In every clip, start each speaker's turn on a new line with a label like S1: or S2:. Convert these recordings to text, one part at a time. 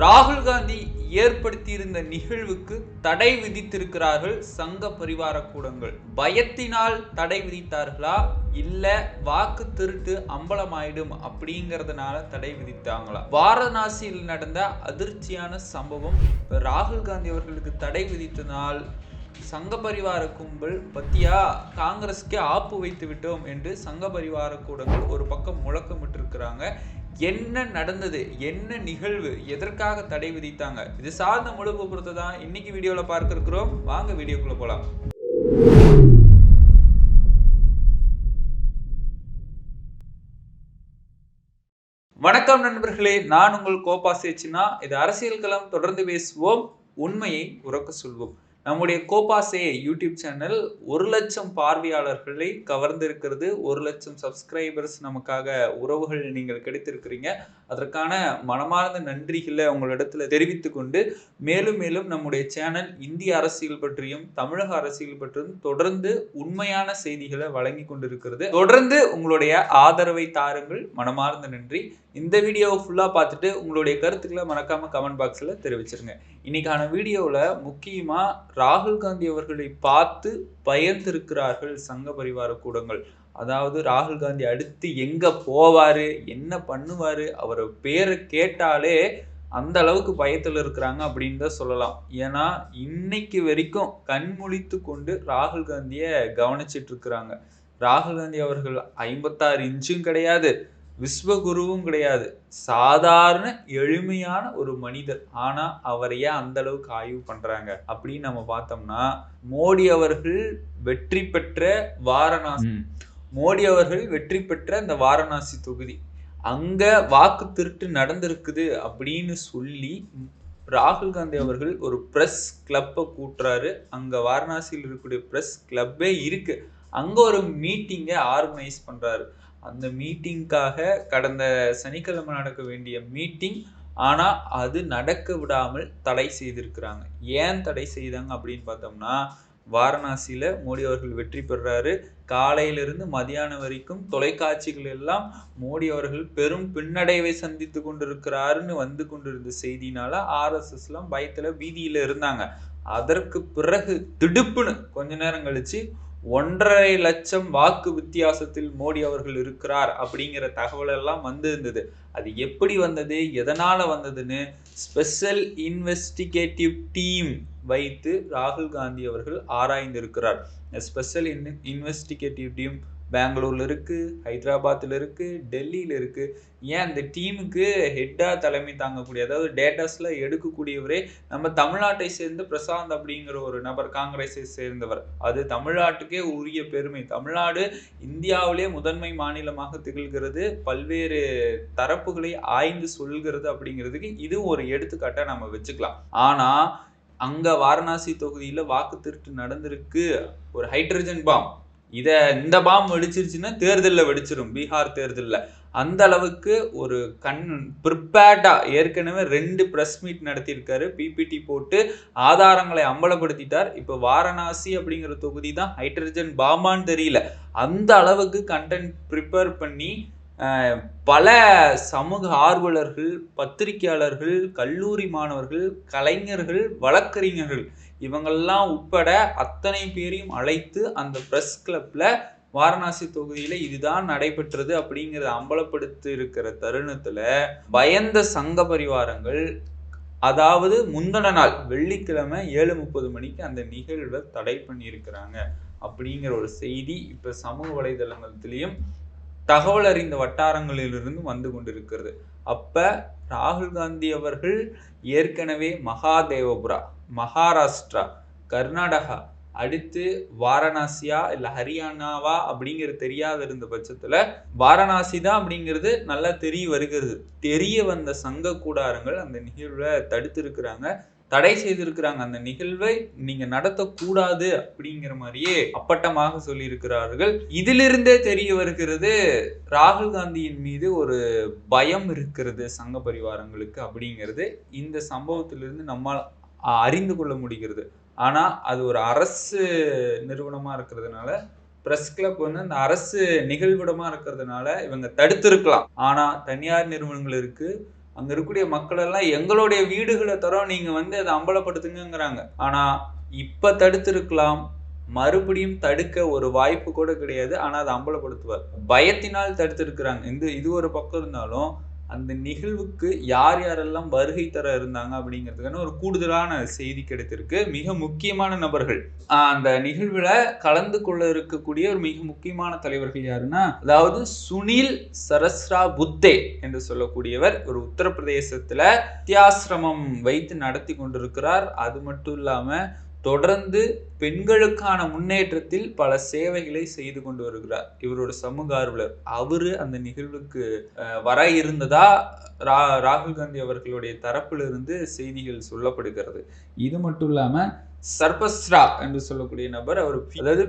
S1: ராகுல் காந்தி ஏற்படுத்தியிருந்த நிகழ்வுக்கு தடை விதித்திருக்கிறார்கள் சங்க பரிவார கூடங்கள். பயத்தினால் தடை விதித்தார்களா இல்ல வாக்கு திருட்டு அம்பலமாயிடும் அப்படிங்கறதுனால தடை விதித்தாங்களா? வாரணாசியில் நடந்த அதிர்ச்சியான சம்பவம். ராகுல் காந்தி அவர்களுக்கு தடை விதித்தனால் சங்க பரிவார கும்பல் பத்தியா காங்கிரஸ்க்கு ஆப்பு வைத்து விட்டோம் என்று சங்க பரிவார கூடங்கள் ஒரு பக்கம் முழக்கமிட்டிருக்கிறாங்க. என்ன நடந்தது, என்ன நிகழ்வு, எதற்காக தடை விதித்தாங்க, இது சார்ந்த முழு விபரத்தை தான் இன்னைக்கு வீடியோல பார்க்க இருக்கிறோம். வாங்க வீடியோக்குள்ள போலாம். வணக்கம் நண்பர்களே, நான் உங்கள் கோபா சேச்சினா. இது அரசியல் களம், தொடர்ந்து பேசுவோம், உண்மையை உறக்க சொல்வோம். நம்முடைய கோபாசே யூடியூப் சேனல் 1 லட்சம் பார்வையாளர்களை கவர்ந்திருக்கிறது. 1 லட்சம் சப்ஸ்கிரைபர்ஸ் நமக்காக உறவுகள் நீங்கள் கிடைத்திருக்கிறீங்க. அதற்கான மனமார்ந்த நன்றிகளை உங்களிடத்துல தெரிவித்துக் கொண்டு மேலும் நம்முடைய சேனல் இந்திய அரசியல் பற்றியும் தமிழக அரசியல் பற்றியும் தொடர்ந்து உண்மையான செய்திகளை வழங்கி கொண்டிருக்கிறது. தொடர்ந்து உங்களுடைய ஆதரவை தாருங்கள். மனமார்ந்த நன்றி. இந்த வீடியோவை ஃபுல்லா பார்த்துட்டு உங்களுடைய கருத்துக்களை மறக்காம கமெண்ட் பாக்ஸ்ல தெரிவிச்சிருங்க. இன்னைக்கான வீடியோல முக்கியமா ராகுல் காந்தி அவர்களை பார்த்து பயந்திருக்கிறார்கள் சங்க பரிவார கூடங்கள். அதாவது ராகுல் காந்தி அடுத்து எங்க போவாரு, என்ன பண்ணுவாரு, அவரை பேரை கேட்டாலே அந்த அளவுக்கு பயத்துல இருக்கிறாங்க அப்படின்னு தான் சொல்லலாம். ஏன்னா இன்னைக்கு வரைக்கும் கண்முழித்து கொண்டு ராகுல் காந்தியை கவனிச்சிட்டு இருக்கிறாங்க. ராகுல் காந்தி அவர்கள் 56 இன்ச்சும் கிடையாது, விஸ்வகுருவும் கிடையாது, சாதாரண எளிமையான ஒரு மனிதர். ஆனா அவரை ஏன் அந்த அளவுக்கு ஆய்வு பண்றாங்க அப்படின்னு நம்ம பார்த்தோம்னா, மோடி அவர்கள் வெற்றி பெற்ற அந்த வாரணாசி தொகுதி, அங்க வாக்கு திருட்டு நடந்திருக்குது அப்படின்னு சொல்லி ராகுல் காந்தி அவர்கள் ஒரு பிரஸ் கிளப்பை கூட்டுறாரு. அங்க வாரணாசியில் இருக்கக்கூடிய பிரஸ் கிளப்பே இருக்கு. அங்க ஒரு மீட்டிங்கை ஆர்கனைஸ் பண்றாரு. அந்த மீட்டிங்காக கடந்த சனிக்கிழமை நடக்க வேண்டிய மீட்டிங், ஆனா அது நடக்க விடாமல் தடை செய்திருக்கிறாங்க. ஏன் தடை செய்தாங்க அப்படின்னு பார்த்தோம்னா, வாரணாசியில மோடி அவர்கள் வெற்றி பெறாரு. காலையிலிருந்து மதியானம் வரைக்கும் தொலைக்காட்சிகள் எல்லாம் மோடி அவர்கள் பெரும் பின்னடைவை சந்தித்து கொண்டிருக்கிறாருன்னு வந்து கொண்டிருந்த செய்தினால RSS எல்லாம் பயத்துல வீதியில இருந்தாங்க. அதற்கு பிறகு திடுப்புன்னு கொஞ்ச நேரம் கழிச்சு 1.5 லட்சம் வாக்கு வித்தியாசத்தில் மோடி அவர்கள் இருக்கிறார் அப்படிங்கிற தகவல் எல்லாம் வந்திருந்தது. அது எப்படி வந்தது, எதனால வந்ததுன்னு ஸ்பெஷல் இன்வெஸ்டிகேட்டிவ் டீம் வைத்து ராகுல் காந்தி அவர்கள் ஆராய்ந்திருக்கிறார். ஸ்பெஷல் இன்வெஸ்டிகேட்டிவ் டீம் பெங்களூர்ல இருக்கு, ஹைதராபாத்ல இருக்கு, டெல்லியில இருக்கு. ஏன் அந்த டீமுக்கு ஹெட்டா தலைமை தாங்கக்கூடிய, அதாவது டேட்டாஸ்ல எடுக்கக்கூடியவரே நம்ம தமிழ்நாட்டை சேர்ந்த பிரசாந்த் அப்படிங்கிற ஒரு நபர், காங்கிரஸை சேர்ந்தவர். அது தமிழ்நாட்டுக்கே உரிய பெருமை. தமிழ்நாடு இந்தியாவிலே முதன்மை மாநிலமாக திகழ்கிறது, பல்வேறு தரப்புகளை ஆய்ந்து சொல்கிறது அப்படிங்கிறதுக்கு இது ஒரு எடுத்துக்காட்டா நம்ம வச்சுக்கலாம். ஆனா அங்க வாரணாசி தொகுதியில வாக்கு திருட்டு நடந்திருக்கு. ஒரு ஹைட்ரஜன் பாம், இந்த பாம் வெடிச்சிருச்சுன்னா தேர்தலில் வெடிச்சிரும். பீகார் தேர்தலில் அந்த அளவுக்கு ஒரு ப்ரிப்பேர்டா ஏற்கனவே 2 பிரஸ் மீட் நடத்தியிருக்காரு. PPT போட்டு ஆதாரங்களை அம்பலப்படுத்திட்டார். இப்போ வாரணாசி அப்படிங்கிற தொகுதி தான் ஹைட்ரஜன் பாமான்னு தெரியல, அந்த அளவுக்கு கண்டென்ட் ப்ரிப்பேர் பண்ணி பல சமூக ஆர்வலர்கள், பத்திரிகையாளர்கள், கல்லூரி மாணவர்கள், கலைஞர்கள், வழக்கறிஞர்கள் இவங்கெல்லாம் உட்பட அத்தனை பேரையும் அழைத்து அந்த பிரஸ் கிளப்ல வாரணாசி தொகுதியில இதுதான் நடைபெற்றது அப்படிங்கிறத அம்பலப்படுத்தி இருக்கிற தருணத்துல பயந்த சங்க பரிவாரங்கள், அதாவது முந்தின நாள் வெள்ளிக்கிழமை 7:30 மணிக்கு அந்த நிகழ்வை தடை பண்ணி இருக்கிறாங்க அப்படிங்கிற ஒரு செய்தி இப்ப சமூக வலைதளத்திலையும் தகவல் அறிந்த வட்டாரங்களிலிருந்து வந்து கொண்டிருக்கிறது. அப்ப ராகுல் காந்தி அவர்கள் ஏற்கனவே மகாதேவபுரா, மகாராஷ்டிரா, கர்நாடகா, அடுத்து வாரணாசியா இல்ல ஹரியானாவா அப்படிங்கிறது தெரியாத இருந்த பட்சத்துல வாரணாசி தான் அப்படிங்கிறது நல்லா தெரிய வருகிறது. தெரிய வந்த சங்க கூடாரங்கள் அந்த நிகழ்வை தடுத்து இருக்கிறாங்க, தடை செய்திருக்கிறாங்க. அந்த நிகழ்வை நீங்க நடத்தக்கூடாது அப்படிங்கிற மாதிரியே அப்பட்டமாக சொல்லி இருக்கிறார்கள். இதிலிருந்தே தெரிய வருகிறது ராகுல் காந்தியின் மீது ஒரு பயம் இருக்கிறது சங்க பரிவாரங்களுக்கு அப்படிங்கிறது இந்த சம்பவத்திலிருந்து நம்மால் அறிந்து கொள்ள முடிகிறது. ஆனா அது ஒரு அரசு நிறுவனமா இருக்கிறதுனால, பிரஸ் கிளப் வந்து அந்த அரசு நிகழ்விடமா இருக்கிறதுனால இவங்க தடுத்திருக்கலாம். ஆனா தனியார் நிறுவனங்கள் இருக்கு, அங்க இருக்கக்கூடிய மக்கள் எல்லாம் எங்களுடைய வீடுகளை தரோம், நீங்க வந்து அதை அம்பலப்படுத்துங்கிறாங்க. ஆனா இப்ப தடுத்திருக்கலாம், மறுபடியும் தடுக்க ஒரு வாய்ப்பு கூட கிடையாது. ஆனா அதை அம்பலப்படுத்துவார். பயத்தினால் தடுத்திருக்கிறாங்க. இது ஒரு பக்கம் இருந்தாலும் அந்த நிகழ்வுக்கு யார் யாரெல்லாம் வருகை தர இருந்தாங்க அப்படிங்கிறதுக்கான ஒரு கூடுதலான செய்தி கிடைத்திருக்கு. மிக முக்கியமான நபர்கள் அந்த நிகழ்வுல கலந்து கொள்ள இருக்கக்கூடிய ஒரு மிக முக்கியமான தலைவர்கள் யாருன்னா, அதாவது சுனில் சரஸ்ரா புத்தே என்று சொல்லக்கூடியவர் ஒரு உத்தரப்பிரதேசத்துல வித்யாசிரமம் வைத்து நடத்தி கொண்டிருக்கிறார். அது மட்டும் இல்லாம தொடர்ந்து பெண்களுக்கான முன்னேற்றத்தில் பல சேவைகளை செய்து கொண்டு வருகிறார். இவரோட சமூக ஆர்வலர். அவரு அந்த நிகழ்வுக்கு வர இருந்ததா ராகுல் காந்தி அவர்களுடைய தரப்பிலிருந்து செய்திகள் சொல்லப்படுகிறது. இது மட்டும் இல்லாம சர்பஸ்ரா என்று சொல்லக்கூடிய நபர், அவர் அதாவது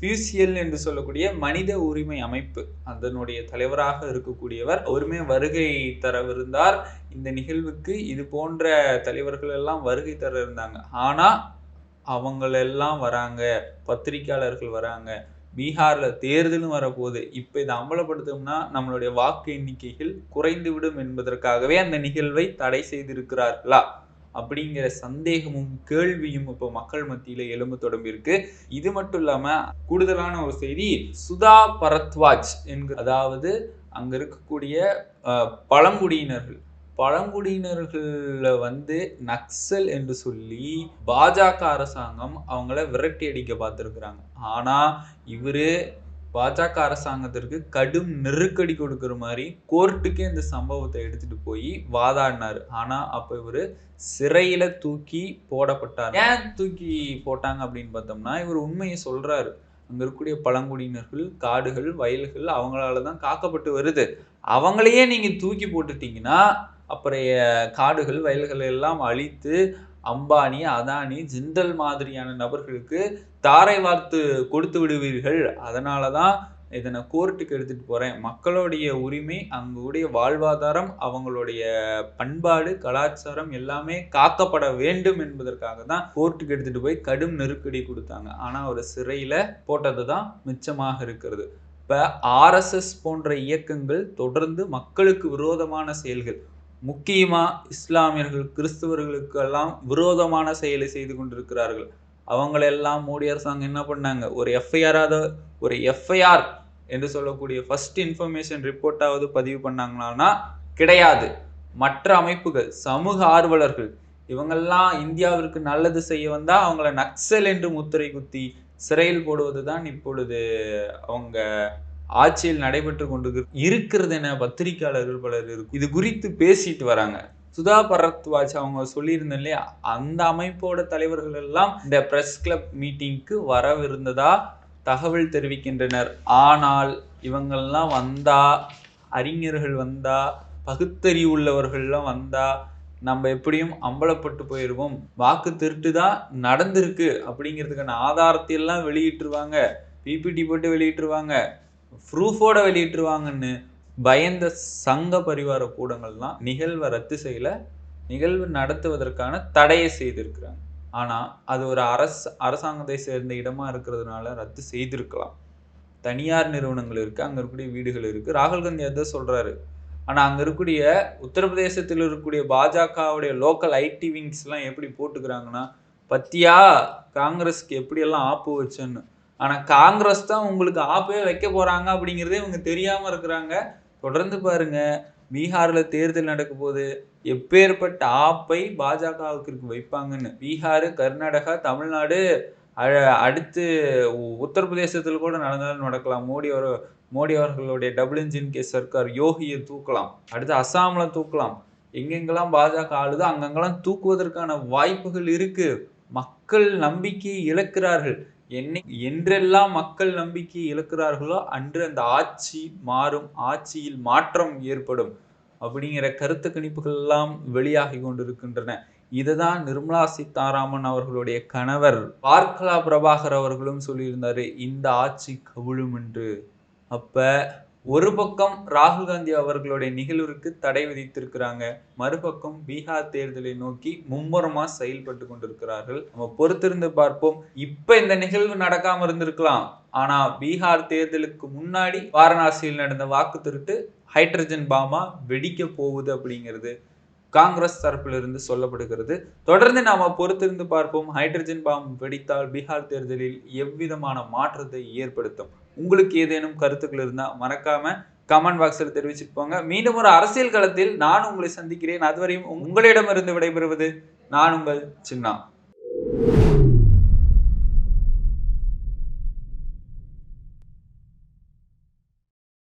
S1: பியூசியல் என்று சொல்லக்கூடிய மனித உரிமை அமைப்பு அதனுடைய தலைவராக இருக்கக்கூடியவர். அவருமே வருகை தரவிருந்தார் இந்த நிகழ்வுக்கு. இது போன்ற தலைவர்கள் எல்லாம் வருகை தர இருந்தாங்க. ஆனா அவங்களெல்லாம் வராங்க, பத்திரிகையாளர்கள் வராங்க, பீகார்ல தேர்தலும் வரப்போகுது. இப்ப இதை அம்பலப்படுத்தோம்னா நம்மளுடைய வாக்கு எண்ணிக்கைகள் குறைந்துவிடும் என்பதற்காகவே அந்த நிகழ்வை தடை செய்திருக்கிறார்களா அப்படிங்கிற சந்தேகமும் கேள்வியும் இப்போ மக்கள் மத்தியில எழும்ப தொடங்கியிருக்கு. இது மட்டும் இல்லாம கூடுதலான ஒரு செய்தி, சுதா பரத்வாஜ் என்கிற, அதாவது அங்க இருக்கக்கூடிய பழங்குடியினர்கள் வந்து நக்சல் என்று சொல்லி பாஜக அரசாங்கம் அவங்கள விரட்டி அடிக்க பார்த்திருக்கிறாங்க. ஆனா இவரு பாஜக அரசாங்கத்திற்கு கடும் நெருக்கடி கொடுக்கிற மாதிரி கோர்ட்டுக்கே இந்த சம்பவத்தை எடுத்துட்டு போய் வாதாடினாரு. ஆனா அப்ப இவரு சிறையில தூக்கி போடப்பட்டார். ஏன் தூக்கி போட்டாங்க அப்படின்னு பார்த்தோம்னா, இவர் உண்மையை சொல்றாரு. அங்க இருக்கக்கூடிய பழங்குடியினர்கள், காடுகள், வயல்கள் அவங்களாலதான் காக்கப்பட்டு வருது. அவங்களையே நீங்க தூக்கி போட்டுட்டீங்கன்னா அப்புறம் காடுகள், வயல்கள் எல்லாம் அழித்து அம்பானி, அதானி, ஜிந்தல் மாதிரியான நபர்களுக்கு தாரை வார்த்து கொடுத்து விடுவீர்கள். அதனாலதான் இதை நான் கோர்ட்டுக்கு எடுத்துட்டு போறேன். மக்களுடைய உரிமை, அங்குடைய வாழ்வாதாரம், அவங்களுடைய பண்பாடு, கலாச்சாரம் எல்லாமே காக்கப்பட வேண்டும் என்பதற்காக தான் கோர்ட்டுக்கு எடுத்துட்டு போய் கடும் நெருக்கடி கொடுத்தாங்க. ஆனா ஒரு சிறையில போட்டதுதான் மிச்சமாக இருக்கிறது. இப்ப RSS போன்ற இயக்கங்கள் தொடர்ந்து மக்களுக்கு விரோதமான செயல்கள், முக்கியமா இஸ்லாமியர்கள், கிறிஸ்தவர்களுக்கு எல்லாம் விரோதமான செயலை செய்து கொண்டிருக்கிறார்கள். அவங்களெல்லாம் மோடி அரசாங்கம் என்ன பண்ணாங்க, ஒரு எஃப்ஐஆர் என்று சொல்லக்கூடிய ஃபர்ஸ்ட் இன்ஃபர்மேஷன் ரிப்போர்ட்டாவது பதிவு பண்ணாங்களான்னா கிடையாது. மற்ற அமைப்புகள், சமூக ஆர்வலர்கள் இவங்கெல்லாம் இந்தியாவிற்கு நல்லது செய்ய வந்தா அவங்கள நக்சல் என்று முத்திரை குத்தி சிறையில் போடுவதுதான் இப்பொழுது அவங்க ஆட்சியில் நடைபெற்று கொண்டு இருக்கிறது என பத்திரிகையாளர்கள் பலர் இது குறித்து பேசிட்டு வராங்க. சுதா பரத்வாஜ் அவங்க சொல்லியிருந்த இல்லையா, அந்த அமைப்போட தலைவர்கள் எல்லாம் இந்த பிரஸ் கிளப் மீட்டிங்க்கு வரவிருந்ததா தகவல் தெரிவிக்கின்றனர். ஆனால் இவங்கெல்லாம் வந்தா, அறிஞர்கள் வந்தா, பகுத்தறிவு உள்ளவர்கள்லாம் வந்தா நம்ம எப்படியும் அம்பலப்பட்டு போயிடுவோம். வாக்கு திருட்டு தான் நடந்திருக்கு அப்படிங்கிறதுக்கான ஆதாரத்தை எல்லாம் வெளியிட்டுருவாங்க, பிபிடி போட்டு வெளியிட்டுருவாங்க, ப்ரூஃபோட வெளியிட்டுருவாங்கன்னு பயந்த சங்க பரிவார கூடங்கள்லாம் நிகழ்வை ரத்து செய்யல, நிகழ்வு நடத்துவதற்கான தடையை செய்திருக்கிறாங்க. ஆனா அது ஒரு அரசாங்கத்தை சேர்ந்த இடமா இருக்கிறதுனால ரத்து செய்திருக்கலாம். தனியார் நிறுவனங்கள் இருக்கு, அங்க இருக்கக்கூடிய வீடுகள் இருக்கு. ராகுல் காந்தி அதான் சொல்றாரு. ஆனா அங்க இருக்கக்கூடிய உத்தரப்பிரதேசத்தில் இருக்கக்கூடிய பாஜகவுடைய லோக்கல் ஐடி விங்ஸ் எல்லாம் எப்படி போட்டுக்கிறாங்கன்னா, பத்தியா காங்கிரஸ்க்கு எப்படி எல்லாம் ஆப்பு வச்சேன்னு. ஆனா காங்கிரஸ் தான் உங்களுக்கு ஆப்பே வைக்க போறாங்க அப்படிங்கிறதே இவங்க தெரியாம இருக்கிறாங்க. தொடர்ந்து பாருங்க, பீகார்ல தேர்தல் நடக்க போது எப்பேற்பட்ட ஆப்பை பாஜகவுக்கு வைப்பாங்கன்னு. பீகார், கர்நாடகா, தமிழ்நாடு, அடுத்து உத்தரப்பிரதேசத்தில் கூட நடந்தாலும் நடக்கலாம். மோடி அவர்களுடைய டபுள் இன்ஜின் கே சர்க்கார் யோகியை தூக்கலாம், அடுத்து அசாம்ல தூக்கலாம். எங்கெங்கெல்லாம் பாஜக ஆளுதோ அங்கெங்கெல்லாம் தூக்குவதற்கான வாய்ப்புகள் இருக்கு. மக்கள் நம்பிக்கையை இழக்கிறார்கள். என்றெல்லாம் மக்கள் நம்பிக்கை இழக்கிறார்களோ அன்று அந்த ஆட்சி மாறும், ஆட்சியில் மாற்றம் ஏற்படும் அப்படிங்கிற கருத்து கணிப்புகள் எல்லாம் வெளியாகி கொண்டிருக்கின்றன. இதுதான் நிர்மலா சீதாராமன் அவர்களுடைய கணவர் பார்கலா பிரபாகர் அவர்களும் சொல்லியிருந்தாரு, இந்த ஆட்சி கவிழும் என்று. அப்ப ஒரு பக்கம் ராகுல் காந்தி அவர்களுடைய நிகழ்விற்கு தடை விதித்திருக்கிறாங்க. மறுபக்கம் பீகார் தேர்தலை நோக்கி மும்முரமா செயல்பட்டு கொண்டிருக்கிறார்கள். நம்ம பொறுத்திருந்து பார்ப்போம். இப்ப இந்த நிகழ்வு நடக்காம இருந்திருக்கலாம். ஆனா பீகார் தேர்தலுக்கு முன்னாடி வாரணாசியில் நடந்த வாக்கு திருட்டு ஹைட்ரஜன் பாமா வெடிக்க போகுது அப்படிங்கிறது காங்கிரஸ் தரப்பிலிருந்து சொல்லப்படுகிறது. தொடர்ந்து நாம பொறுத்திருந்து பார்ப்போம். ஹைட்ரஜன் பாம் வெடித்தால் பீகார் தேர்தலில் எவ்விதமான மாற்றத்தை ஏற்படுத்தும். உங்களுக்கு ஏதேனும் கருத்துக்கள் இருந்தா மறக்காம கமெண்ட் பாக்ஸில் தெரிவிச்சுட்டு போங்க. மீண்டும் ஒரு அரசியல் களத்தில் நான் உங்களை சந்திக்கிறேன். அதுவரையும் உங்களிடமிருந்து விடைபெறுவது நான் உங்கள் சின்னா.